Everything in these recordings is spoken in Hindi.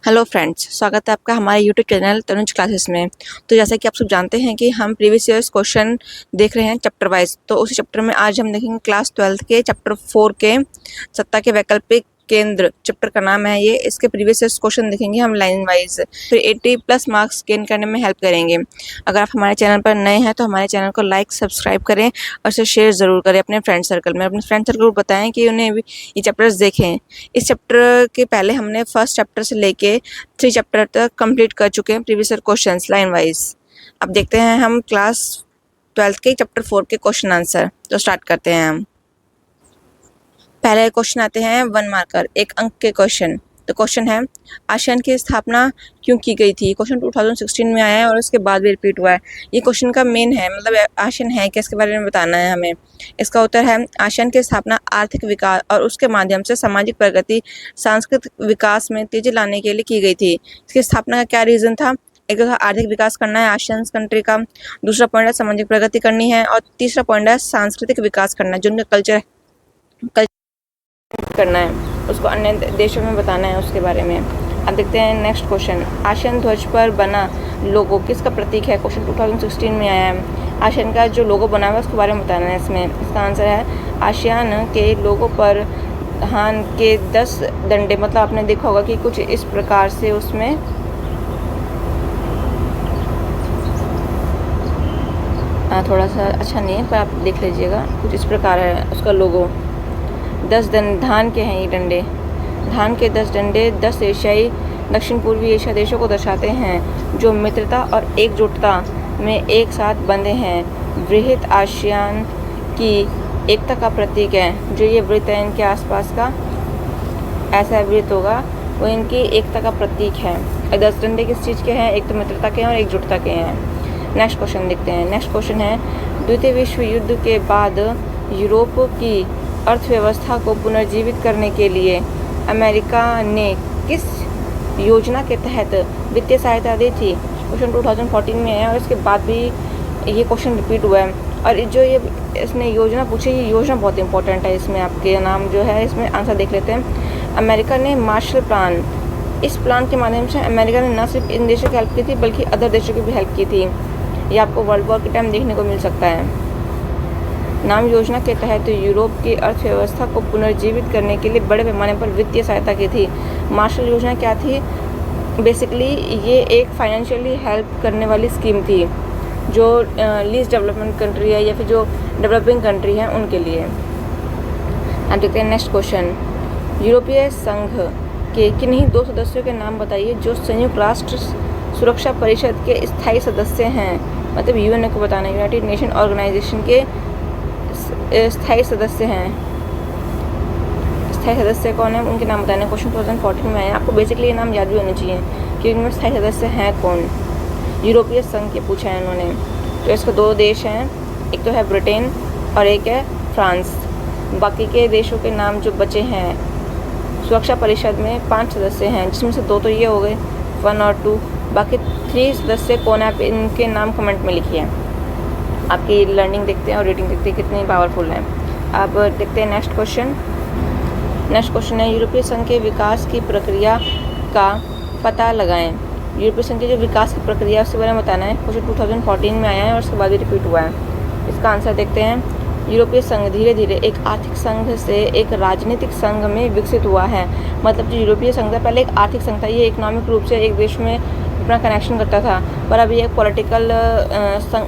हेलो फ्रेंड्स, स्वागत है आपका हमारे यूट्यूब चैनल तनुज क्लासेस में। तो जैसा कि आप सब जानते हैं कि हम प्रीवियस ईयर्स क्वेश्चन देख रहे हैं चैप्टर वाइज। तो उसी चैप्टर में आज हम देखेंगे क्लास 12th के चैप्टर 4 के सत्ता के वैकल्पिक केंद्र। चैप्टर का नाम है ये। इसके प्रीवियस ईयर्स क्वेश्चन देखेंगे हम लाइन वाइज, फिर 80+ मार्क्स गेन करने में हेल्प करेंगे। अगर आप हमारे चैनल पर नए हैं तो हमारे चैनल को लाइक सब्सक्राइब करें और इसे शेयर ज़रूर करें अपने फ्रेंड सर्कल में। अपने फ्रेंड सर्कल को बताएं कि उन्हें भी ये चैप्टर्स देखें। इस चैप्टर के पहले हमने फर्स्ट चैप्टर से लेके 3 चैप्टर तक कंप्लीट कर चुके हैं previous year questions line wise. अब देखते हैं हम क्लास 12th के चैप्टर 4 के क्वेश्चन आंसर। तो स्टार्ट करते हैं हम। पहले क्वेश्चन आते हैं 1 मार्कर, 1 अंक के क्वेश्चन। तो क्वेश्चन है, आसियान की स्थापना क्यों की गई थी? क्वेश्चन 2016 में आया है और उसके बाद भी रिपीट हुआ है। ये क्वेश्चन का मेन है, मतलब आसियान है क्या, इसके बारे में बताना है हमें। इसका उत्तर है, आसियान की स्थापना आर्थिक विकास और उसके माध्यम से सामाजिक प्रगति, सांस्कृतिक विकास में तेजी लाने के लिए की गई थी। इसकी स्थापना का क्या रीज़न था? एक तो था आर्थिक विकास करना है आसियान कंट्री का, दूसरा पॉइंट है सामाजिक प्रगति करनी है, और तीसरा पॉइंट है सांस्कृतिक विकास करना है, जो उनका कल्चर करना है, उसको अन्य देशों में बताना है उसके बारे में। अब देखते हैं नेक्स्ट क्वेश्चन, आसियान ध्वज पर बना लोगो किसका प्रतीक है? क्वेश्चन 2016 में आया है। आसियान का जो लोगो बना हुआ है उसके बारे में बताना है इसमें। इसका आंसर है, आसियान के लोगो पर धान के 10 डंडे, मतलब आपने देखा होगा कि कुछ इस प्रकार से उसमें थोड़ा सा अच्छा नहीं है पर आप देख लीजिएगा, कुछ इस प्रकार है उसका लोगो। 10 धान के हैं ये डंडे, धान के 10 डंडे 10 एशियाई दक्षिण पूर्वी एशिया देशों को दर्शाते हैं जो मित्रता और एकजुटता में एक साथ बंधे हैं। वृहत आसियान की एकता का प्रतीक है। जो ये वृत्त है इनके आसपास का, ऐसा वृत्त होगा वो इनकी एकता का प्रतीक है। 10 डंडे किस चीज़ के हैं? एक तो मित्रता के हैं और एकजुटता के हैं। नेक्स्ट क्वेश्चन देखते हैं। नेक्स्ट क्वेश्चन है, द्वितीय विश्व युद्ध के बाद यूरोप की अर्थव्यवस्था को पुनर्जीवित करने के लिए अमेरिका ने किस योजना के तहत वित्तीय सहायता दी थी? क्वेश्चन 2014 में है और इसके बाद भी ये क्वेश्चन रिपीट हुआ है। और जो ये इसने योजना पूछी, ये योजना बहुत इंपॉर्टेंट है। इसमें आपके नाम जो है, इसमें आंसर देख लेते हैं। अमेरिका ने मार्शल प्लान, इस प्लान के माध्यम से अमेरिका ने न सिर्फ इन देशों की हेल्प की थी बल्कि अदर देशों की भी हेल्प की थी। ये आपको वर्ल्ड वॉर के टाइम देखने को मिल सकता है। नाम योजना के तहत यूरोप की अर्थव्यवस्था को पुनर्जीवित करने के लिए बड़े पैमाने पर वित्तीय सहायता की थी। मार्शल योजना क्या थी? बेसिकली ये एक फाइनेंशियली हेल्प करने वाली स्कीम थी जो लीस्ट डेवलपमेंट कंट्री है या फिर जो डेवलपिंग कंट्री है उनके लिए। अब देखते हैं नेक्स्ट क्वेश्चन, यूरोपीय संघ के किन्हीं 2 सदस्यों के नाम बताइए जो संयुक्त राष्ट्र सुरक्षा परिषद के स्थायी सदस्य हैं। मतलब यूएन को बताना है, यूनाइटेड नेशन ऑर्गेनाइजेशन के स्थायी सदस्य हैं। स्थायी सदस्य कौन है, उनके नाम बताना है। क्वेश्चन 2014 में आया। आपको बेसिकली ये नाम याद भी होने चाहिए कि उनमें स्थायी सदस्य हैं कौन। यूरोपीय संघ के पूछा है इन्होंने। तो इसके 2 देश हैं, एक तो है ब्रिटेन और एक है फ्रांस। बाकी के देशों के नाम जो बचे हैं, सुरक्षा परिषद में 5 सदस्य हैं जिसमें से 2 तो ये हो गए, 1 और 2। बाकी 3 सदस्य कौन है, आप इनके नाम कमेंट में लिखिए। आपकी लर्निंग देखते हैं और रीडिंग देखते हैं कितनी पावरफुल है। अब देखते हैं नेक्स्ट क्वेश्चन। नेक्स्ट क्वेश्चन है, यूरोपीय संघ के विकास की प्रक्रिया का पता लगाएं। यूरोपीय संघ की जो विकास की प्रक्रिया उसके बारे में बताना है। क्वेश्चन 2014 में आया है और उसके बाद भी रिपीट हुआ है। इसका आंसर देखते हैं। यूरोपीय संघ धीरे धीरे एक आर्थिक संघ से एक राजनीतिक संघ में विकसित हुआ है। मतलब जो यूरोपीय संघ था पहले एक आर्थिक संघ था, ये इकोनॉमिक रूप से एक देश में अपना कनेक्शन करता था, पर अभी एक पॉलिटिकल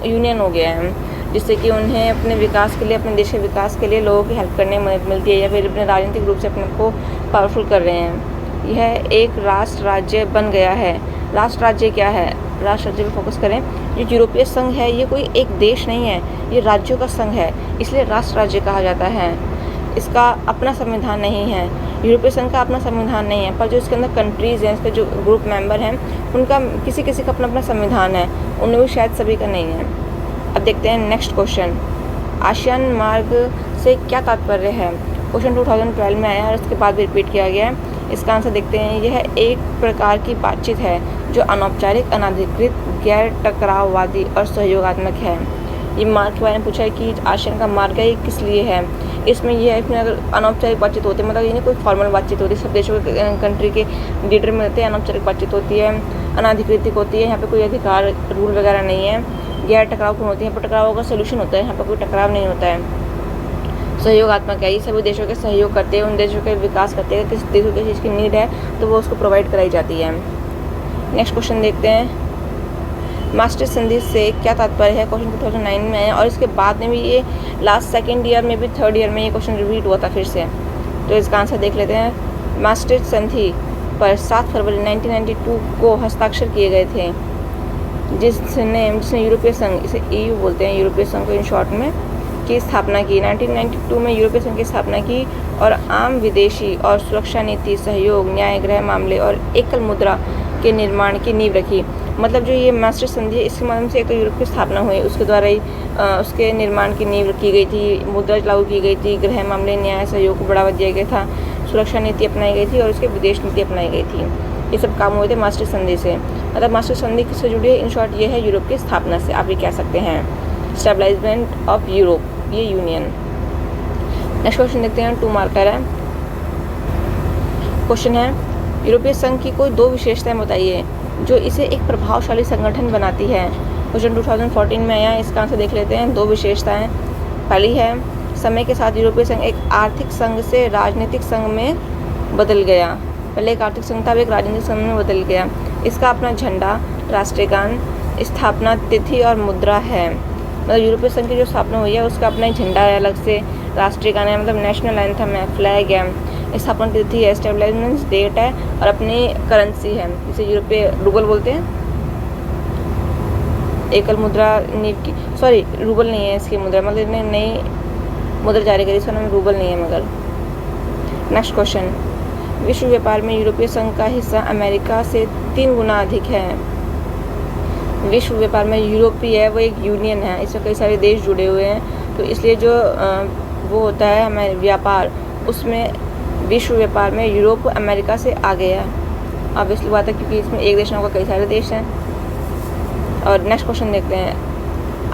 यूनियन हो गया है जिससे कि उन्हें अपने विकास के लिए, अपने देश के विकास के लिए लोगों की हेल्प करने में मदद मिलती है या फिर अपने राजनीतिक रूप से अपने को पावरफुल कर रहे हैं। यह एक राष्ट्र राज्य बन गया है। राष्ट्र राज्य क्या है? राष्ट्र राज्य पर फोकस करें। जो यूरोपीय संघ है ये कोई एक देश नहीं है, ये राज्यों का संघ है, इसलिए राष्ट्र राज्य कहा जाता है। इसका अपना संविधान नहीं है। यूरोपीय संघ का अपना संविधान नहीं है, पर जो इसके अंदर कंट्रीज़ हैं, इसके जो ग्रुप मेंबर हैं, उनका किसी किसी का अपना अपना संविधान है, उनमें भी शायद सभी का नहीं है। अब देखते हैं नेक्स्ट क्वेश्चन, आसियान मार्ग से क्या तात्पर्य है? क्वेश्चन 2012 में आया और उसके बाद भी रिपीट किया गया है। इसका आंसर देखते हैं। यह एक प्रकार की बातचीत है जो अनौपचारिक, अनधिकृत, गैर टकराववादी और सहयोगात्मक है। ये मार्ग के बारे में पूछा है कि आसियान का मार्ग है ये किस लिए है। इसमें ये है, इसमें अगर अनौपचारिक बातचीत होती है, मतलब ये नहीं कोई फॉर्मल बातचीत होती है, सब देशों के कंट्री के लीडर मिलते हैं, अनौपचारिक बातचीत होती है, अनाधिकृत होती है, यहाँ पे कोई अधिकार रूल वगैरह नहीं है, गैर टकरावपूर्ण होती है, पर टकराव का सोल्यूशन होता है, यहाँ पर कोई टकराव नहीं होता है। सहयोगात्मक है, ये सभी देशों के सहयोग करते हैं, उन देशों के विकास करते हैं, किस देशों की चीज़ की नीड है तो वो उसको प्रोवाइड कराई जाती है। नेक्स्ट क्वेश्चन देखते हैं, मास्टर्स संधि से क्या तात्पर्य है, क्वेश्चन 2009 में है और इसके बाद में भी ये लास्ट सेकेंड ईयर में भी थर्ड ईयर में ये क्वेश्चन रिपीट हुआ था फिर से। तो इसका आंसर देख लेते हैं। मास्टर्स संधि पर 7 फरवरी 1992 को हस्ताक्षर किए गए थे, जिसने यूरोपीय संघ, इसे EU बोलते हैं, यूरोपीय संघ को इन शॉर्ट में, की स्थापना की। 1992 में यूरोपीय संघ की स्थापना की और आम विदेशी और सुरक्षा नीति, सहयोग, न्याय, गृह मामले और एकल मुद्रा के निर्माण की नींव रखी। मतलब जो ये मास्टर्स संधि है, इसके माध्यम से एक तो यूरोप की स्थापना हुई, उसके द्वारा ही उसके निर्माण की नींव की गई थी, मुद्रा लागू की गई थी, गृह मामले, न्याय, सहयोग को बढ़ावा दिया गया था, सुरक्षा नीति अपनाई गई थी और उसके विदेश नीति अपनाई गई थी। ये सब काम हुए थे मास्टर्स संधि से। मतलब मास्टर्स संधि किससे जुड़ी है, इन शॉर्ट ये है यूरोप की स्थापना से, आप ये कह सकते हैं, स्टेबलाइजमेंट ऑफ यूरोप, ये यूनियन। नेक्स्ट क्वेश्चन देखते हैं, 2 मार्कर है। क्वेश्चन है, यूरोपीय संघ की कोई 2 विशेषताएं बताइए जो इसे एक प्रभावशाली संगठन बनाती है। क्वेश्चन 2014 में आया, इसका आंसर देख लेते हैं। 2 विशेषताएं, पहली है, समय के साथ यूरोपीय संघ एक आर्थिक संघ से राजनीतिक संघ में बदल गया। पहले एक आर्थिक संघ था, अब एक राजनीतिक संघ में बदल गया। इसका अपना झंडा, राष्ट्रीय गान, स्थापना तिथि और मुद्रा है। मतलब यूरोपीय संघ की जो स्थापना हुई है उसका अपना एक झंडा है, अलग से राष्ट्रीय गान है, मतलब नेशनल एंथम है, फ्लैग है, स्थापना तिथि है, स्टेबलाइजमेंट डेट है और अपनी करेंसी है, इसे यूरोपीय रूबल बोलते हैं। एकल मुद्रा नींव की, सॉरी रूबल नहीं है इसकी मुद्रा, मतलब इन्हें नई मुद्रा जारी करी, इसका नाम रूबल नहीं है मगर। नेक्स्ट क्वेश्चन, विश्व व्यापार में यूरोपीय संघ का हिस्सा अमेरिका से 3 गुना अधिक है। विश्व व्यापार में यूरोपीय वो एक यूनियन है, इसमें कई सारे देश जुड़े हुए हैं, तो इसलिए जो वो होता है हमारे व्यापार, उसमें विश्व व्यापार में यूरोप अमेरिका से आगे है। ऑब्वियसली बात है क्योंकि इसमें एक देश ना होगा, कई सारे देश हैं। और नेक्स्ट क्वेश्चन देखते हैं,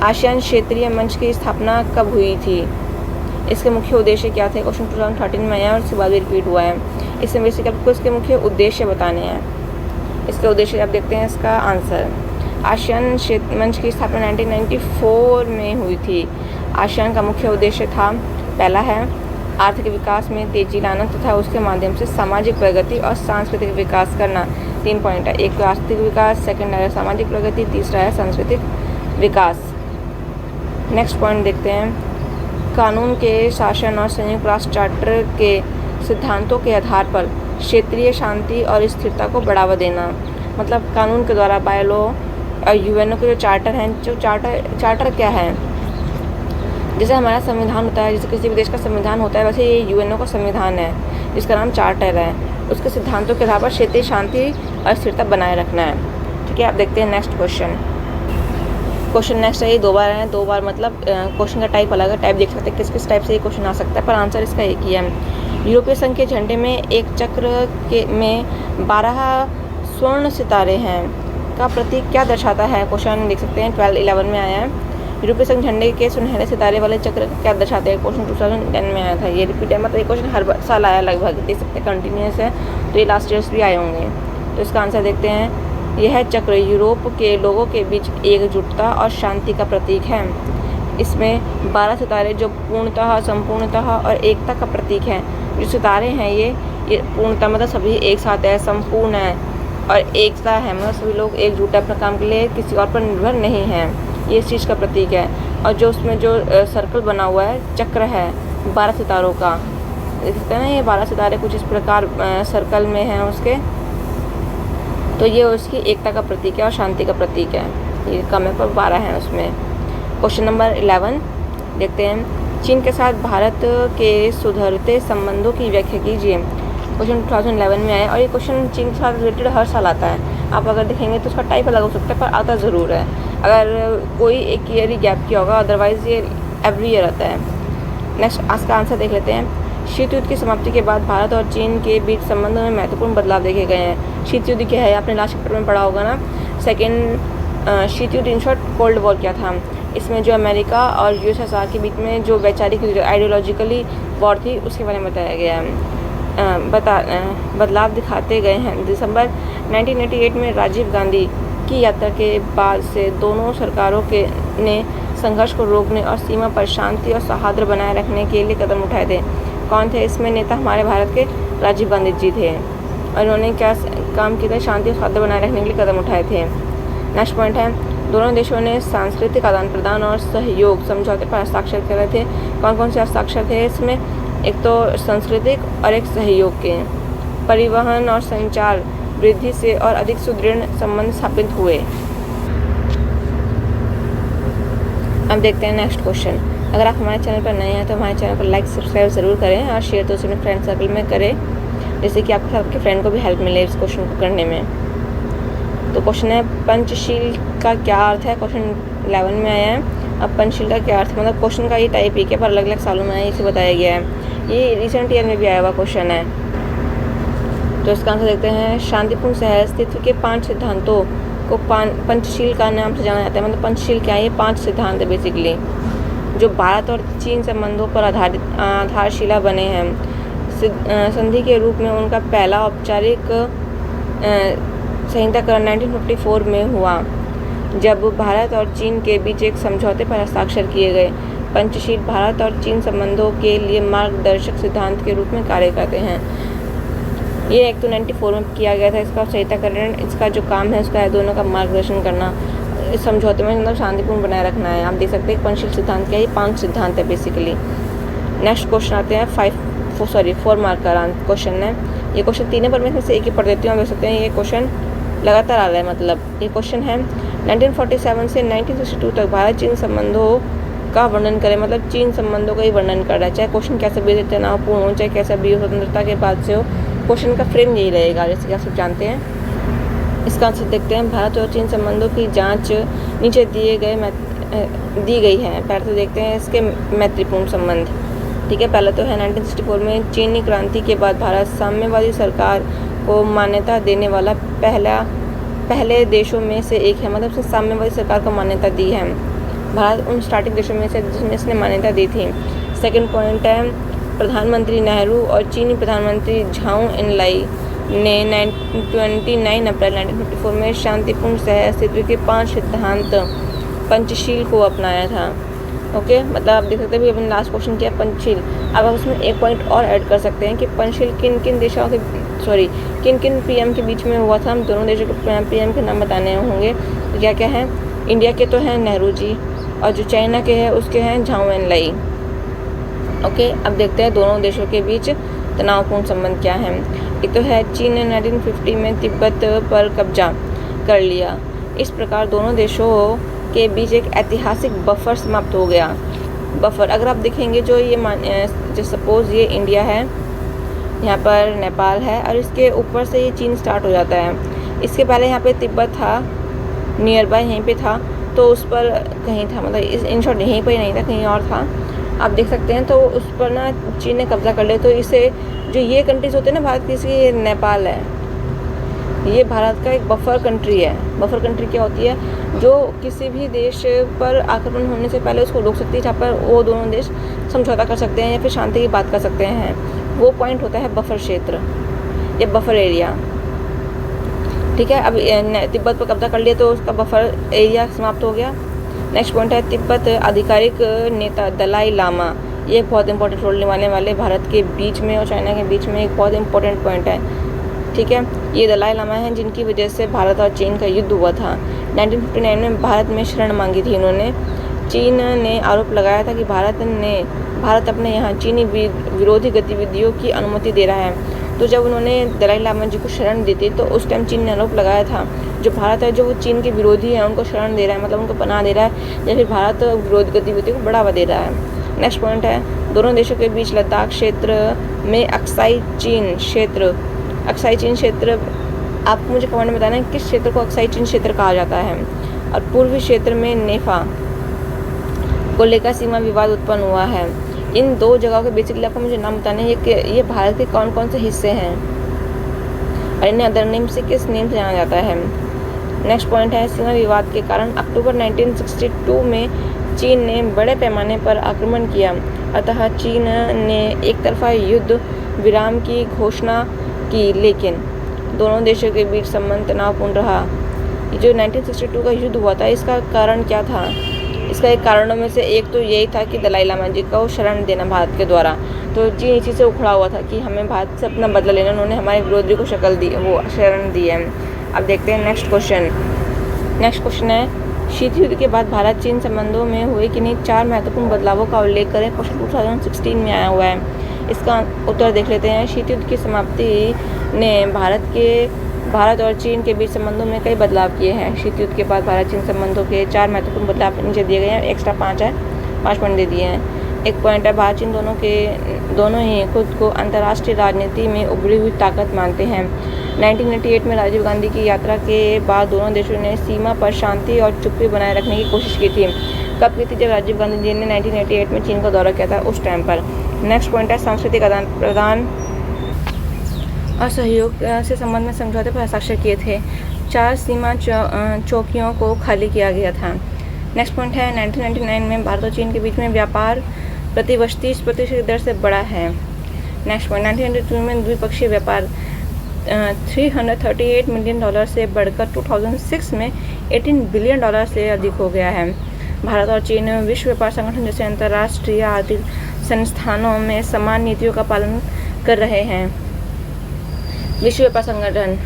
आसियान क्षेत्रीय मंच की स्थापना कब हुई थी, इसके मुख्य उद्देश्य क्या थे। क्वेश्चन 2013 में आया और इसके बाद भी रिपीट हुआ है। इसमें बेसिकली आपको इसके मुख्य उद्देश्य बताने हैं। इसके उद्देश्य आप देखते हैं, इसका आंसर, आसियान क्षेत्र मंच की स्थापना 1994 में हुई थी। आसियान का मुख्य उद्देश्य था, पहला है आर्थिक विकास में तेजी लाना तथा उसके माध्यम से सामाजिक प्रगति और सांस्कृतिक विकास करना। 3 पॉइंट है, एक तो आर्थिक विकास, सेकंड है सामाजिक प्रगति, तीसरा है सांस्कृतिक विकास। नेक्स्ट पॉइंट देखते हैं, कानून के शासन और संयुक्त राष्ट्र चार्टर के सिद्धांतों के आधार पर क्षेत्रीय शांति और स्थिरता को बढ़ावा देना। मतलब कानून के द्वारा, बाय लॉ और यूएनओ के जो चार्टर हैं, जो चार्टर क्या है, जैसे हमारा संविधान होता है, जैसे किसी भी देश का संविधान होता है, वैसे ये यूएनओ का संविधान है जिसका नाम चार्टर है। उसके सिद्धांतों के आधार पर क्षेत्रीय शांति और स्थिरता बनाए रखना है। ठीक है, आप देखते हैं नेक्स्ट क्वेश्चन। क्वेश्चन नेक्स्ट है, ये 2 बार है, 2 बार मतलब क्वेश्चन का टाइप अलग है, टाइप देख सकते हैं किस किस टाइप से ये क्वेश्चन आ सकता है, पर आंसर इसका एक ही है। यूरोपीय संघ के झंडे में एक चक्र के में 12 स्वर्ण सितारे हैं का प्रतीक क्या दर्शाता है। क्वेश्चन देख सकते हैं 12-11 में आया है। यूरोपीय संघ झंडे के सुनहरे सितारे वाले चक्र क्या दर्शाते हैं। क्वेश्चन 2010 में आया था, ये रिपीट है, मतलब ये क्वेश्चन हर साल आया लगभग, देख सकते हैं कंटिन्यूस है, तो ये लास्ट ईयर्स भी आए होंगे। तो इसका आंसर देखते हैं, यह चक्र यूरोप के लोगों के बीच एकजुटता और शांति का प्रतीक है। इसमें 12 सितारे जो पूर्णतः, संपूर्णतः और एकता का प्रतीक हैं। जो सितारे हैं ये पूर्णतः मतलब सभी एक साथ है, संपूर्ण है और एकता है, मतलब सभी लोग एकजुट है अपने काम के लिए, किसी और पर निर्भर नहीं है, ये इस चीज़ का प्रतीक है। और जो उसमें जो सर्कल बना हुआ है, चक्र है 12 सितारों का, देख सकते हैं ना, ये 12 सितारे कुछ इस प्रकार सर्कल में हैं उसके, तो ये उसकी एकता का प्रतीक है और शांति का प्रतीक है। ये कम है पर 12 हैं उसमें। क्वेश्चन नंबर 11 देखते हैं, चीन के साथ भारत के सुधरते संबंधों की व्याख्या कीजिए। क्वेश्चन 2011 में आया और ये क्वेश्चन चीन के साथ रिलेटेड हर साल आता है। आप अगर देखेंगे तो उसका टाइप अलग हो सकता है, पर आता ज़रूर है। अगर कोई एक ईयर ही गैप किया होगा, अदरवाइज़ ये एवरी ईयर आता है। नेक्स्ट आज का आंसर देख लेते हैं, शीत युद्ध की समाप्ति के बाद भारत और चीन के बीच संबंधों में महत्वपूर्ण बदलाव देखे गए हैं। शीत युद्ध क्या है, आपने लास्ट चैप्टर में पढ़ा होगा ना, सेकेंड शीत युद्ध इन शॉर्ट कोल्ड वॉर क्या था। इसमें जो अमेरिका और यूएसएसआर के बीच में जो वैचारिक आइडियोलॉजिकली वॉर थी उसके बारे में बताया गया है। बदलाव दिखाते गए हैं। दिसंबर 1988 में राजीव गांधी की यात्रा के बाद से दोनों सरकारों के ने संघर्ष को रोकने और सीमा पर शांति और सौहार्द बनाए रखने के लिए कदम उठाए थे। कौन थे इसमें नेता? हमारे भारत के राजीव गांधी जी थे। और उन्होंने क्या काम किया था? शांति और सौहार्द बनाए रखने के लिए कदम उठाए थे। नेक्स्ट पॉइंट है, दोनों देशों ने सांस्कृतिक आदान प्रदान और सहयोग समझौते पर हस्ताक्षर करे थे। कौन कौन से हस्ताक्षर थे इसमें? एक तो सांस्कृतिक और एक सहयोग के। परिवहन और संचार वृद्धि से और अधिक सुदृढ़ संबंध स्थापित हुए। अब देखते हैं नेक्स्ट क्वेश्चन। अगर आप हमारे चैनल पर नए हैं तो हमारे चैनल को लाइक सब्सक्राइब ज़रूर करें और शेयर तो अपने फ्रेंड सर्कल में करें, जिससे कि आपके फ्रेंड को भी हेल्प मिले इस क्वेश्चन को करने में। तो क्वेश्चन है, पंचशील का क्या अर्थ है? क्वेश्चन 11 में आया है। अब पंचशील का क्या अर्थ है? मतलब क्वेश्चन का ये टाइप ही है पर अलग अलग सालों में आया, इसे बताया गया है। ये रिसेंट ईयर में भी आया हुआ क्वेश्चन है। तो इसका आंसर देखते हैं। शांतिपूर्ण सहअस्तित्व के 5 सिद्धांतों को पंचशील का नाम से जाना जाता है। मतलब पंचशील क्या है? ये 5 सिद्धांत है बेसिकली, जो भारत और चीन संबंधों पर आधारशिला बने हैं। संधि के रूप में उनका पहला औपचारिक संहिताकरण 1954 में हुआ, जब भारत और चीन के बीच एक समझौते पर हस्ताक्षर किए गए। पंचशील भारत और चीन संबंधों के लिए मार्गदर्शक सिद्धांत के रूप में कार्य करते हैं। ये एक तो 94 में किया गया था इसका संहिताकरण। इसका जो काम है उसका है दोनों का मार्गदर्शन करना, इस समझौते में मतलब शांतिपूर्ण बनाए रखना है। आप देख सकते हैं पंचशील सिद्धांत क्या है? 5 सिद्धांत है बेसिकली। नेक्स्ट क्वेश्चन आते हैं 4 मार्क का क्वेश्चन है। ये क्वेश्चन 3 है पर मैं इसमें से एक ही पढ़ देती हूँ। आप देख सकते हैं ये क्वेश्चन लगातार आ रहा है। मतलब ये क्वेश्चन है 1947 से 1962 तक भारत चीन संबंधों का वर्णन करें। मतलब चीन संबंधों का ही वर्णन कर रहा है, चाहे क्वेश्चन कैसा भी तनावपूर्ण हो, चाहे कैसा भी हो, स्वतंत्रता के बाद से हो, क्वेश्चन का फ्रेम यही रहेगा, जैसे कि आप सब जानते हैं। इसका आंसर देखते हैं। भारत और चीन संबंधों की जांच नीचे दी गई है। पहले तो देखते हैं इसके मैत्रीपूर्ण संबंध। ठीक है, पहला तो है 1964 में चीनी क्रांति के बाद भारत साम्यवादी सरकार को मान्यता देने वाला पहले देशों में से एक है। मतलब उसने साम्यवादी सरकार को मान्यता दी है। भारत उन स्टार्टिंग देशों में से जिसमें इसने मान्यता दी थी। सेकंड पॉइंट है, प्रधानमंत्री नेहरू और चीनी प्रधानमंत्री झाओ एनलाई ने 29 अप्रैल 1954 में शांतिपूर्ण सहअस्तित्व के 5 सिद्धांत पंचशील को अपनाया था। ओके, मतलब आप देख सकते हैं अभी लास्ट क्वेश्चन किया पंचशील। अब आप उसमें एक पॉइंट और ऐड कर सकते हैं कि पंचशील किन किन पीएम के बीच में हुआ था। हम दोनों देशों के पीएम के नाम बताने होंगे। तो क्या क्या है? इंडिया के तो हैं नेहरू जी, और जो चाइना के हैं उसके हैं झाओ एनलाई। ओके, अब देखते हैं दोनों देशों के बीच तनावपूर्ण संबंध क्या है। एक तो है चीन ने 1950 में तिब्बत पर कब्जा कर लिया। इस प्रकार दोनों देशों के बीच एक ऐतिहासिक बफर समाप्त हो गया। बफर अगर आप देखेंगे जो जो सपोज़ ये इंडिया है, यहाँ पर नेपाल है और इसके ऊपर से ये चीन स्टार्ट हो जाता है। इसके पहले यहाँ पे तिब्बत था, नियर बाय यहीं पे था, तो उस पर कहीं था, मतलब इस इन शॉर्ट यहीं पर ही नहीं था, कहीं और था। आप देख सकते हैं। तो उस पर ना चीन ने कब्जा कर लिया। तो इसे जो ये कंट्रीज होते हैं ना भारत की, इसकी नेपाल है, ये भारत का एक बफर कंट्री है। बफर कंट्री क्या होती है? जो किसी भी देश पर आक्रमण होने से पहले उसको रोक सकती है, जहाँ पर वो दोनों देश समझौता कर सकते हैं या फिर शांति की बात कर सकते हैं। वो पॉइंट होता है बफर क्षेत्र या बफर एरिया। ठीक है, अब तिब्बत पर कब्जा कर लिया तो उसका बफर एरिया समाप्त हो गया। नेक्स्ट पॉइंट है तिब्बत आधिकारिक नेता दलाई लामा। ये बहुत इंपॉर्टेंट रोल निभाने वाले भारत के बीच में और चाइना के बीच में एक बहुत इंपॉर्टेंट पॉइंट है। ठीक है, ये दलाई लामा हैं जिनकी वजह से भारत और चीन का युद्ध हुआ था। 1959 में भारत में शरण मांगी थी इन्होंने। चीन ने आरोप लगाया था कि भारत अपने यहाँ चीनी विरोधी गतिविधियों की अनुमति दे रहा है। तो जब उन्होंने दलाई लामा जी को शरण दी थी तो उस टाइम चीन ने आरोप लगाया था जो भारत है जो वो चीन के विरोधी है उनको शरण दे रहा है, मतलब उनको पनाह दे रहा है या फिर भारत विरोधी गतिविधियों को बढ़ावा दे रहा है। नेक्स्ट पॉइंट है दोनों देशों के बीच लद्दाख क्षेत्र में अक्साई चीन क्षेत्र आपको मुझे कमेंट में बताना है किस क्षेत्र को अक्साई चीन क्षेत्र कहा जाता है। और पूर्वी क्षेत्र में नेफा को लेकर सीमा विवाद उत्पन्न हुआ है। इन दो जगहों के बेसिकली आपको मुझे नाम बताने हैं कि ये भारत के कौन कौन से हिस्से हैं और इन्हें अदर नेम से किस नेम से जाना जाता है। नेक्स्ट पॉइंट है सीमा विवाद के कारण अक्टूबर 1962 में चीन ने बड़े पैमाने पर आक्रमण किया, अतः चीन ने एक तरफा युद्ध विराम की घोषणा की, लेकिन दोनों देशों के बीच संबंध तनावपूर्ण रहा। जो 1962 का युद्ध हुआ था, इसका कारण क्या था? इसका एक कारणों में से एक तो यही था कि दलाई लामा जी को शरण देना भारत के द्वारा। तो चीन इसी से उखड़ा हुआ था कि हमें भारत से अपना बदला लेना, उन्होंने हमारे विरोधी को शरण दी है। अब देखते हैं नेक्स्ट क्वेश्चन है, शीत युद्ध के बाद भारत चीन संबंधों में हुए किन्हीं 4 महत्वपूर्ण बदलावों का उल्लेख करें। क्वेश्चन 2016 में आया हुआ है। इसका उत्तर देख लेते हैं। शीत युद्ध की समाप्ति ने भारत और चीन के बीच संबंधों में कई बदलाव किए हैं। शीत युद्ध के बाद भारत चीन संबंधों के 4 महत्वपूर्ण बदलाव नीचे दिए गए हैं। एक्स्ट्रा 5 है, 5 पॉइंट दे दिए हैं। एक पॉइंट है, भारत चीन दोनों ही खुद को अंतर्राष्ट्रीय राजनीति में उभरी हुई ताकत मानते हैं। 1998 में राजीव गांधी की यात्रा के बाद दोनों देशों ने सीमा पर शांति और चुप्पी बनाए रखने की कोशिश की थी। कब की थी? जब राजीव गांधी जी ने 1988 में चीन का दौरा किया था, उस टाइम पर। नेक्स्ट पॉइंट है, सांस्कृतिक आदान प्रदान और सहयोग से संबंध में समझौते पर हस्ताक्षर किए थे। 4 सीमा चौकियों को खाली किया गया था। नेक्स्ट पॉइंट है, 1999 में भारत और चीन के बीच में व्यापार प्रति वर्ष 30% की दर से बढ़ा है। नेक्स्ट पॉइंट, 1992 में द्विपक्षीय व्यापार $338 मिलियन से बढ़कर 2006 में $18 बिलियन से अधिक हो गया है। भारत और चीन विश्व व्यापार संगठन जैसे अंतर्राष्ट्रीय आर्थिक संस्थानों में समान नीतियों का पालन कर रहे हैं। विश्व व्यापार संगठन,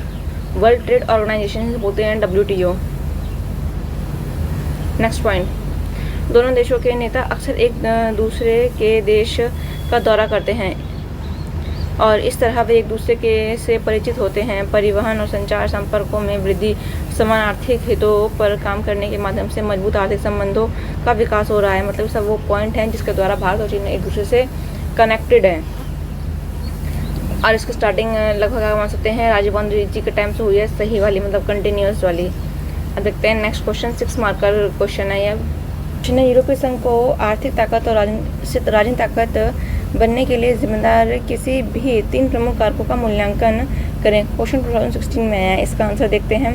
वर्ल्ड ट्रेड ऑर्गेनाइजेशन बोलते हैं WTO। नेक्स्ट पॉइंट, दोनों देशों के नेता अक्सर एक दूसरे के देश का दौरा करते हैं और इस तरह वे एक दूसरे से परिचित होते हैं। परिवहन और संचार संपर्कों में वृद्धि, समान आर्थिक हितों पर काम करने के माध्यम से मजबूत आर्थिक संबंधों का विकास हो रहा है। मतलब सब वो पॉइंट हैं जिसके द्वारा भारत और चीन एक दूसरे से कनेक्टेड है। और इसकी स्टार्टिंग लगभग मान सकते हैं राजीव गांधी जी के टाइम से हुई है, सही वाली, मतलब कंटिन्यूस वाली। अब देखते हैं नेक्स्ट क्वेश्चन, 6 मार्कर क्वेश्चन है यह। यूरोपीय संघ को आर्थिक ताकत और राजनीतिक ताकत बनने के लिए जिम्मेदार किसी भी 3 प्रमुख कारकों का मूल्यांकन करें। क्वेश्चन 2016 में आया है। इसका आंसर देखते हैं।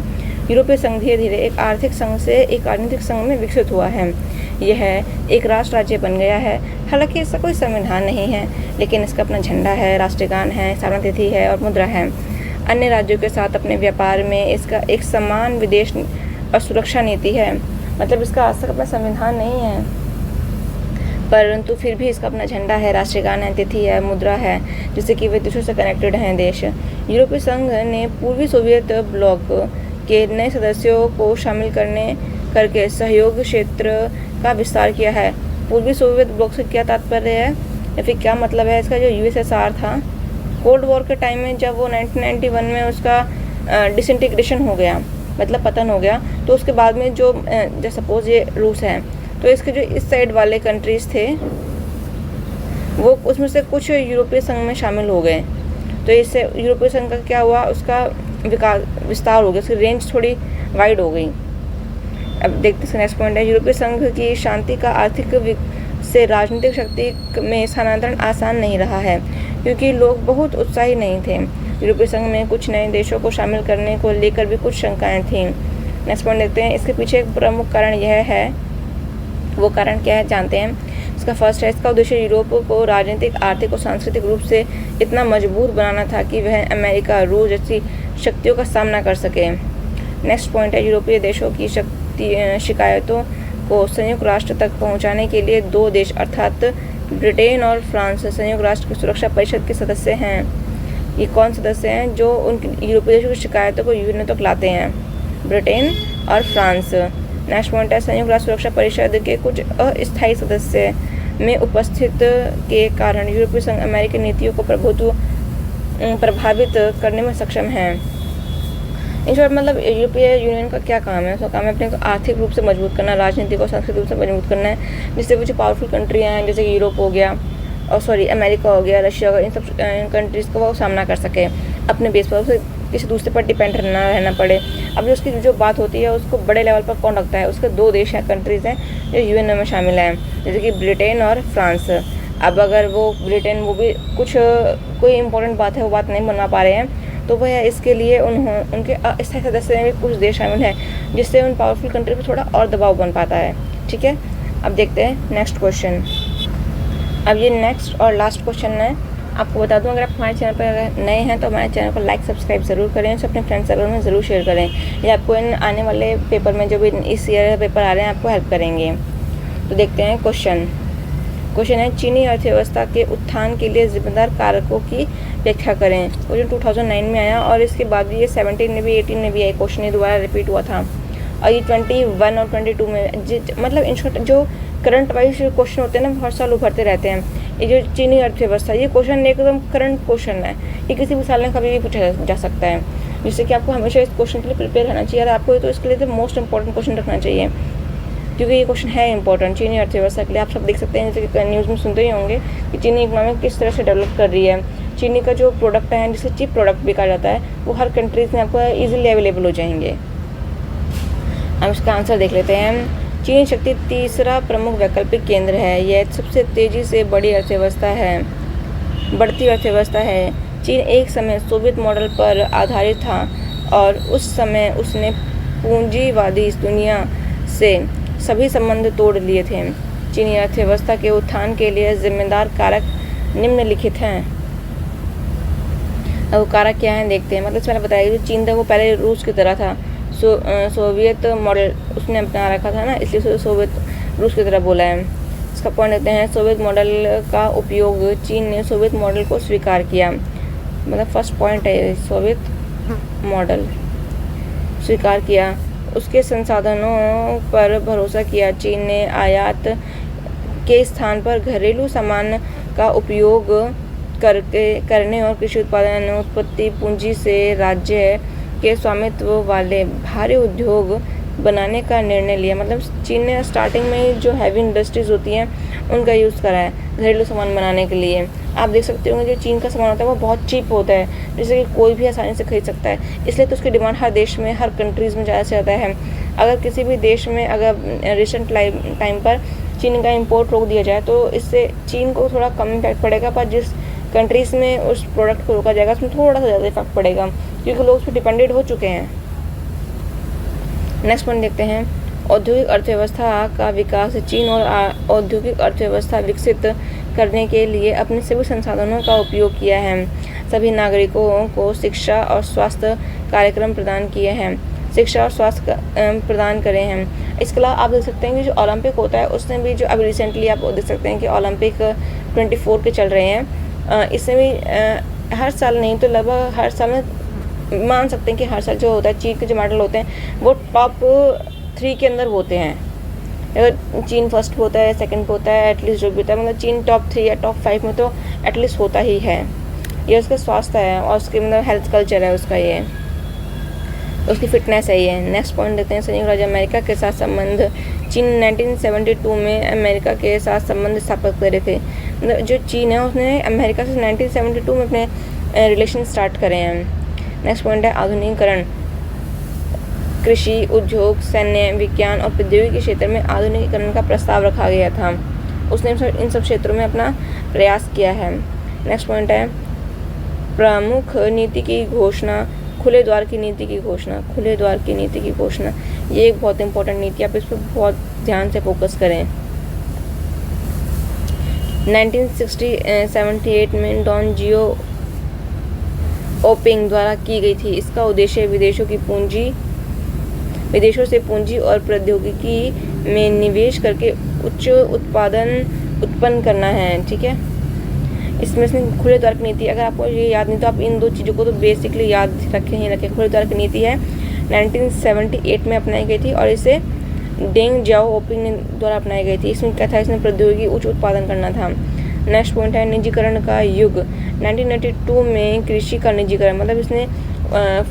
यूरोपीय संघ धीरे धीरे एक आर्थिक संघ से एक राजनीतिक संघ में विकसित हुआ है। यह एक राष्ट्र राज्य बन गया है। हालांकि इसका कोई संविधान नहीं है, लेकिन इसका अपना झंडा है, राष्ट्रगान है, स्थापना तिथि है और मुद्रा है। अन्य राज्यों के साथ अपने व्यापार में इसका एक समान विदेश और सुरक्षा नीति है। मतलब इसका आज तक अपना संविधान नहीं है, परंतु फिर भी इसका अपना झंडा है, राष्ट्रगान है, तिथि है, मुद्रा है, जिससे कि वे दूसरों से कनेक्टेड हैं देश। यूरोपीय संघ ने पूर्वी सोवियत ब्लॉक के नए सदस्यों को शामिल करके सहयोग क्षेत्र का विस्तार किया है। पूर्वी सोवियत ब्लॉक से क्या तात्पर्य है या फिर क्या मतलब है इसका? जो USSR था, कोल्ड वॉर के टाइम में जब वो 1991 में उसका डिसइंटीग्रेशन हो गया, मतलब पतन हो गया, तो उसके बाद में जो सपोज ये रूस है, तो इसके जो इस साइड वाले कंट्रीज़ थे वो उसमें से कुछ यूरोपीय संघ में शामिल हो गए। तो इससे यूरोपीय संघ का क्या हुआ, उसका विस्तार हो गया, उसकी रेंज थोड़ी वाइड हो गई। अब देखते हैं नेक्स्ट पॉइंट है, यूरोपीय संघ की शांति का आर्थिक से राजनीतिक शक्ति में स्थानांतरण आसान नहीं रहा है, क्योंकि लोग बहुत उत्साही नहीं थे। यूरोपीय संघ में कुछ नए देशों को शामिल करने को लेकर भी कुछ शंकाएं थीं। नेक्स्ट पॉइंट देखते हैं। इसके पीछे एक प्रमुख कारण यह है, वो कारण क्या है जानते हैं। इसका फर्स्ट है, इसका उद्देश्य यूरोप को राजनीतिक, आर्थिक और सांस्कृतिक रूप से इतना मजबूत बनाना था कि वह अमेरिका, रूस जैसी शक्तियों का सामना कर सके। नेक्स्ट पॉइंट है, यूरोपीय देशों की शिकायतों को संयुक्त राष्ट्र तक पहुंचाने के लिए 2 देश अर्थात ब्रिटेन और फ्रांस संयुक्त राष्ट्र की सुरक्षा परिषद के सदस्य हैं। ये कौन सदस्य हैं जो उन यूरोपीय देशों की शिकायतों को यूएन तक लाते हैं? ब्रिटेन और फ्रांस। नेक्स्ट पॉइंट है, संयुक्त राष्ट्र सुरक्षा परिषद के कुछ अस्थायी सदस्य में उपस्थित के कारण यूरोपीय संघ अमेरिकी नीतियों को प्रभावित करने में सक्षम है। इन शॉर्ट मतलब यूरोपीय यूनियन का क्या काम है? उसका काम है अपने को आर्थिक रूप से मजबूत करना, राजनीतिक और सांस्कृतिक रूप से मजबूत करना है, जिससे वो जो पावरफुल कंट्रियाँ हैं जैसे कि यूरोप हो गया और अमेरिका हो गया, रशिया हो गया, इन सब कंट्रीज़ को वो सामना कर सके अपने बेस पर, उसे किसी दूसरे पर डिपेंड रहना पड़े। अब जो उसकी जो बात होती है उसको बड़े लेवल पर कौन रखता है? उसके 2 देश हैं, कंट्रीज़ हैं जो यूएन में शामिल हैं, जैसे कि ब्रिटेन और फ्रांस। अब अगर वो ब्रिटेन वो भी कोई इंपॉर्टेंट बात है वो बात नहीं बनवा पा रहे हैं, तो वह इसके लिए उनके अस्थायी सदस्य में भी कुछ देश शामिल हैं, जिससे उन पावरफुल कंट्री पर थोड़ा और दबाव बन पाता है। ठीक है, अब देखते हैं नेक्स्ट क्वेश्चन। अब ये नेक्स्ट और लास्ट क्वेश्चन है। आपको बता दूं, अगर आप हमारे चैनल पर अगर नए हैं तो हमारे चैनल को लाइक सब्सक्राइब ज़रूर करें, उसे अपने फ्रेंड सर्कल में ज़रूर शेयर करें। ये आपको इन आने वाले पेपर में जो भी इस ईयर पेपर आ रहे हैं आपको हेल्प करेंगे। तो देखते हैं क्वेश्चन है, चीनी अर्थव्यवस्था के उत्थान के लिए जिम्मेदार कारकों की व्याख्या करें। क्वेश्चन 2009 में आया और इसके बाद भी ये 17 में भी 18 में भी आया क्वेश्चन, ये दोबारा रिपीट हुआ था। और ये 21 और 22 में मतलब इन जो करंट वाइज क्वेश्चन होते हैं ना, हर साल उभरते रहते हैं। ये जो चीनी अर्थव्यवस्था, ये क्वेश्चन एकदम करंट क्वेश्चन है, ये किसी भी साल में कभी भी पूछा जा सकता है, जिससे कि आपको हमेशा इस क्वेश्चन के लिए प्रिपेयर रहना चाहिए। और आपको तो इसके लिए तो मोस्ट इंपॉर्टेंट क्वेश्चन रखना चाहिए, क्योंकि ये क्वेश्चन है इंपॉर्टेंट चीनी अर्थव्यवस्था के लिए। आप सब देख सकते हैं, जैसे कि न्यूज़ में सुनते ही होंगे कि चीनी इकोनॉमी किस तरह से डेवलप कर रही है। चीनी का जो प्रोडक्ट है, जिसे चीप प्रोडक्ट भी कहा जाता है, वो हर कंट्रीज़ में आपको ईजिली अवेलेबल हो जाएंगे। हम इसका आंसर देख लेते हैं। चीनी शक्ति तीसरा प्रमुख वैकल्पिक केंद्र है। यह सबसे तेज़ी से बढ़ती अर्थव्यवस्था है। चीन एक समय सोवियत मॉडल पर आधारित था और उस समय उसने पूंजीवादी दुनिया से सभी संबंध तोड़ लिए थे। चीनी अर्थव्यवस्था के उत्थान के लिए जिम्मेदार कारक निम्नलिखित हैं। अब वो कारक क्या हैं देखते हैं। मतलब इसमें बताया कि जो चीन था वो पहले रूस की तरह था, सोवियत मॉडल उसने अपना रखा था ना, इसलिए उसे सोवियत रूस की तरह बोला है। इसका पॉइंट देते हैं, सोवियत मॉडल का उपयोग, चीन ने सोवियत मॉडल को स्वीकार किया। मतलब फर्स्ट पॉइंट है, सोवियत मॉडल स्वीकार किया। उसके संसाधनों पर भरोसा किया। चीन ने आयात के स्थान पर घरेलू सामान का उपयोग करने और कृषि उत्पादन उत्पत्ति पूंजी से राज्य के स्वामित्व वाले भारी उद्योग बनाने का निर्णय लिया। मतलब चीन ने स्टार्टिंग में जो हैवी इंडस्ट्रीज होती हैं उनका यूज़ करा है घरेलू सामान बनाने के लिए। आप देख सकते होंगे जो चीन का सामान होता है वो बहुत चीप होता है, जैसे कि कोई भी आसानी से खरीद सकता है, इसलिए तो उसकी डिमांड हर देश में, हर कंट्रीज़ में ज़्यादा से ज़्यादा है। अगर किसी भी देश में अगर रिसेंट टाइम पर चीन का इम्पोर्ट रोक दिया जाए तो इससे चीन को थोड़ा कम इम्पैक्ट पड़ेगा, पर जिस कंट्रीज़ में उस प्रोडक्ट को रोका जाएगा उसमें थोड़ा सा ज़्यादा इफेक्ट पड़ेगा, क्योंकि लोग उस पर डिपेंडेंट हो चुके हैं। नेक्स्ट पॉइंट देखते हैं, औद्योगिक अर्थव्यवस्था का विकास। चीन और औद्योगिक अर्थव्यवस्था विकसित करने के लिए अपने सभी संसाधनों का उपयोग किया है। सभी नागरिकों को शिक्षा और स्वास्थ्य कार्यक्रम प्रदान किए हैं, शिक्षा और स्वास्थ्य प्रदान करे हैं। इसके अलावा आप देख सकते हैं कि जो ओलंपिक होता है उसमें भी, जो अभी रिसेंटली आप देख सकते हैं कि ओलंपिक 24 के चल रहे हैं, इसमें भी हर साल नहीं तो लगभग हर साल में मान सकते हैं कि हर साल जो होता है चीन के जो मेडल होते हैं वो टॉप 3 के अंदर होते हैं। अगर चीन फर्स्ट होता है, सेकंड होता है, एटलीस्ट जो भी होता है, मतलब चीन टॉप 3 या टॉप 5 में तो एटलीस्ट होता ही है। ये उसका स्वास्थ्य है और उसके मतलब हेल्थ कल्चर है उसका, ये उसकी फिटनेस है ये। नेक्स्ट पॉइंट देते हैं, संयुक्त राज्य अमेरिका के साथ संबंध। चीन 1972 में अमेरिका के साथ संबंध स्थापित करे थे। मतलब जो चीन है उसने अमेरिका से 1972 में अपने रिलेशन स्टार्ट करे हैं। नेक्स्ट पॉइंट है आधुनिकीकरण। कृषि, उद्योग, सैन्य, विज्ञान और प्रौद्योगिकी के क्षेत्र में आधुनिकीकरण का प्रस्ताव रखा गया था। उसने इन सब क्षेत्रों में अपना प्रयास किया है। नेक्स्ट पॉइंट है प्रमुख नीति की घोषणा, खुले द्वार की नीति की घोषणा। खुले द्वार की नीति की घोषणा ये एक बहुत इंपॉर्टेंट नीति है, आप इस पर बहुत ध्यान से फोकस करें। 1978 में डॉन जियो ओपिंग द्वारा की गई थी। इसका उद्देश्य विदेशों से पूंजी और प्रौद्योगिकी में निवेश करके उच्च उत्पादन उत्पन्न करना है। ठीक है, इसमें से खुले द्वार की नीति, अगर आपको ये याद नहीं तो आप इन दो चीज़ों को तो बेसिकली याद रखें। खुले द्वार की नीति है 1978 में अपनाई गई थी और इसे डेंग जियाओ ओपिंग द्वारा अपनाई गई थी। इसमें क्या था, इसमें प्रौद्योगिकी उच्च उत्पादन करना था। नेक्स्ट पॉइंट है निजीकरण का युग। 1982 में कृषि का निजीकरण, मतलब इसने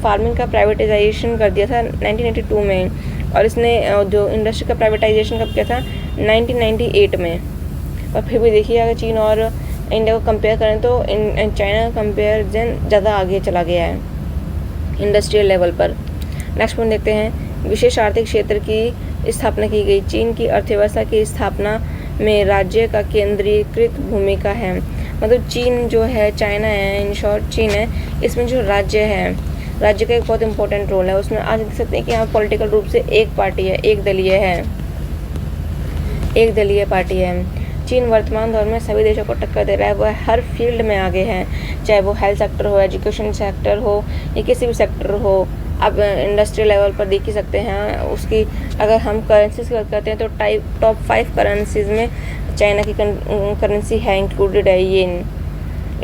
फार्मिंग का प्राइवेटाइजेशन कर दिया था 1982 में, और इसने उद्योग इंडस्ट्री का प्राइवेटाइजेशन कब किया था 1998 में। और फिर भी देखिए अगर चीन और इंडिया को कंपेयर करें तो चाइना का कंपेरिजन ज़्यादा आगे चला गया है इंडस्ट्रियल लेवल पर। नेक्स्ट पॉइंट देखते हैं, विशेष आर्थिक क्षेत्र की स्थापना की गई। चीन की अर्थव्यवस्था की स्थापना में राज्य का केंद्रीकृत भूमिका है। मतलब चीन जो है, चाइना है, इन शॉर्ट चीन है, इसमें जो राज्य है, राज्य का एक बहुत इंपॉर्टेंट रोल है। उसमें आज देख सकते हैं कि यहाँ पॉलिटिकल रूप से एक पार्टी है, एक दलीय है। एक दलीय पार्टी है। चीन वर्तमान दौर में सभी देशों को टक्कर दे रहा है, वह हर फील्ड में आगे है, चाहे वो हेल्थ सेक्टर हो, एजुकेशन सेक्टर हो या किसी भी सेक्टर हो। आप इंडस्ट्री लेवल पर देख ही सकते हैं उसकी। अगर हम करेंसीज की बात करते हैं तो टॉप 5 करेंसीज में चाइना की करेंसी है, इंक्लूडेड है येन।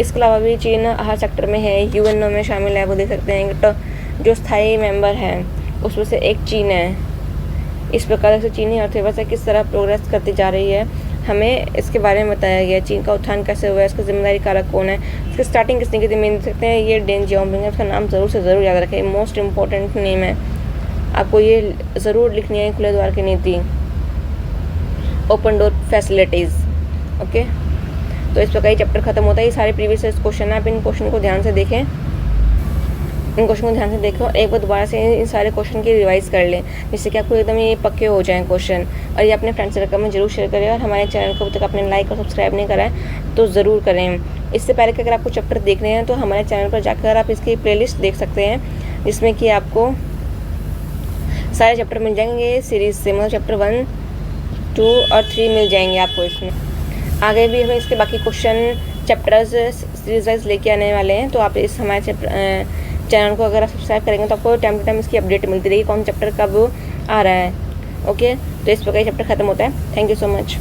इसके अलावा भी चीन हर सेक्टर में है, यूएनओ में शामिल है, वो देख सकते हैं। तो जो स्थायी मेंबर हैं उसमें से एक चीन है। इस प्रकार से चीनी अर्थव्यवस्था किस तरह प्रोग्रेस करती जा रही है, हमें इसके बारे में बताया गया। चीन का उत्थान कैसे हुआ है, इसका जिम्मेदारी कारक कौन है, इसकी स्टार्टिंग किसने की थी, मैं देख सकते हैं ये डेन जियाओपिंग है। उसका नाम ज़रूर से ज़रूर याद रखें, मोस्ट इम्पॉर्टेंट नेम है, आपको ये ज़रूर लिखनी है। खुले द्वार की नीति, ओपन डोर फैसिलिटीज़। ओके, तो इस प्रकार ये चैप्टर खत्म होता है। ये सारे प्रीवियस क्वेश्चन है, आप इन क्वेश्चन को ध्यान से देखें, इन क्वेश्चन को ध्यान से देखो और एक बार दोबारा से इन सारे क्वेश्चन की रिवाइज कर लें, जिससे कि आपको एकदम ये पक्के हो जाएं क्वेश्चन। और ये अपने फ्रेंड सर्कल में जरूर शेयर करें, और हमारे चैनल को अभी तक आपने लाइक और सब्सक्राइब नहीं करा है तो ज़रूर करें। इससे पहले कि अगर आपको चैप्टर देखने हैं तो हमारे चैनल पर जाकर आप इसकी प्लेलिस्ट देख सकते हैं, जिसमें कि आपको सारे चैप्टर मिल जाएंगे सीरीज़ से, मतलब चैप्टर 1, 2 और 3 मिल जाएंगे आपको इसमें। आगे भी हमें इसके बाकी क्वेश्चन चैप्टर्स सीरीज वाइज लेके आने वाले हैं, तो आप इस हमारे चैनल को अगर आप सब्सक्राइब करेंगे तो आपको टाइम टू टाइम इसकी अपडेट मिलती रहेगी, कौन चैप्टर कब आ रहा है। ओके, तो इस प्रकार चैप्टर खत्म होता है। Thank you so much.